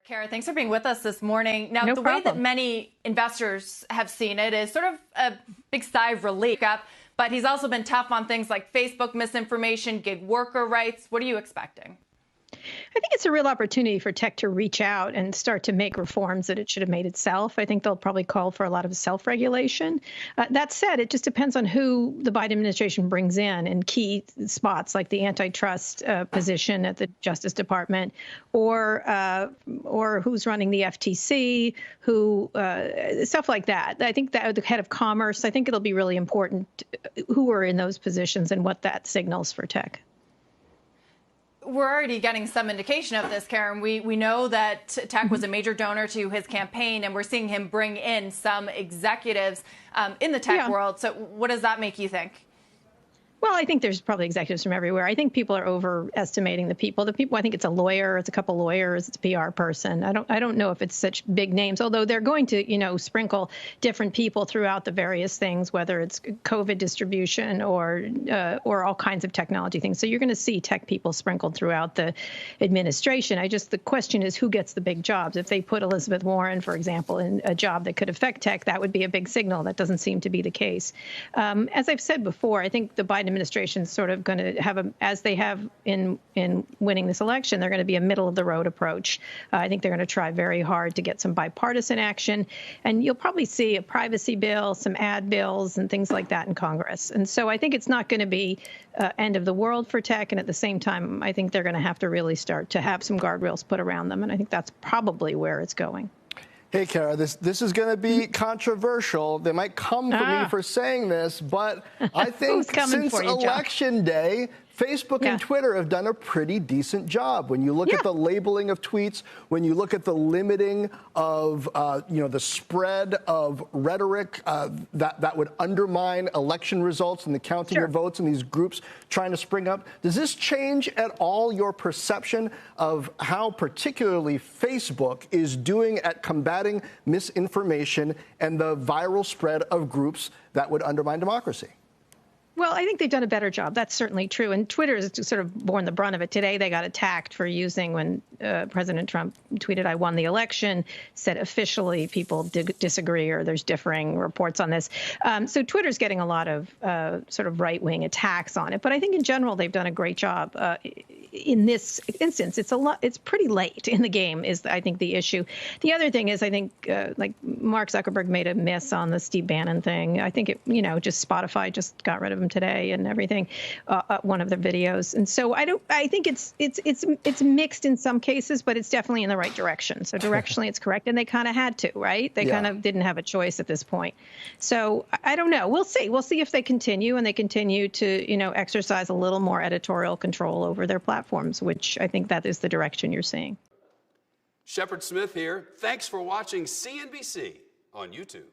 Kara, thanks for being with us this morning. Now, No the way that problem. many investors have seen it is sort of a big sigh of relief, but he's also been tough on things like Facebook misinformation, gig worker rights. What are you expecting? I think it's a real opportunity for tech to reach out and start to make reforms that it should have made itself. I think they'll probably call for a lot of self-regulation. That said, it just depends on who the Biden administration brings in key spots like the antitrust position at the Justice Department, or who's running the FTC, stuff like that. I think that the head of commerce. I think it'll be really important who are in those positions and what that signals for tech. We're already getting some indication of this, Karen. We know that tech was a major donor to his campaign, and we're seeing him bring in some executives in the tech world. So what does that make you think? Well, I think there's probably executives from everywhere. I think people are overestimating the people. I think it's a lawyer, it's a couple lawyers, it's a PR person. I don't know if it's such big names, although they're going to, sprinkle different people throughout the various things, whether it's COVID distribution or all kinds of technology things. So you're going to see tech people sprinkled throughout the administration. The question is who gets the big jobs. If they put Elizabeth Warren, for example, in a job that could affect tech, that would be a big signal. That doesn't seem to be the case. As I've said before, I think the Biden administration is sort of going to have as they have in winning this election, they're going to be a middle of the road approach. I think they're going to try very hard to get some bipartisan action, and you'll probably see a privacy bill, some ad bills, and things like that in Congress. And so I think it's not going to be end of the world for tech, and at the same time, I think they're going to have to really start to have some guardrails put around them, and I think that's probably where it's going. Hey, Kara, this is going to be controversial. They might come for me for saying this, but I think since Election Day, Facebook and Twitter have done a pretty decent job. When you look at the labeling of tweets, when you look at the limiting of, the spread of rhetoric that would undermine election results and the counting of votes in these groups trying to spring up, does this change at all your perception of how particularly Facebook is doing at combating misinformation and the viral spread of groups that would undermine democracy? Well, I think they've done a better job. That's certainly true. And Twitter has sort of borne the brunt of it. Today, they got attacked for using, when President Trump tweeted, "I won the election," said officially people disagree or there's differing reports on this. So Twitter's getting a lot of sort of right-wing attacks on it. But I think in general, they've done a great job. In this instance, it's pretty late in the game is, I think, the issue. The other thing is, I think, like Mark Zuckerberg made a miss on the Steve Bannon thing. I think just Spotify just got rid of him today and everything, one of their videos. And so I think it's mixed in some cases, but it's definitely in the right direction. So directionally it's correct. And they kind of had to, right? They kind of didn't have a choice at this point. So I don't know. We'll see. We'll see if they continue and they continue to, exercise a little more editorial control over their platforms, which I think that is the direction you're seeing. Shepard Smith here. Thanks for watching CNBC on YouTube.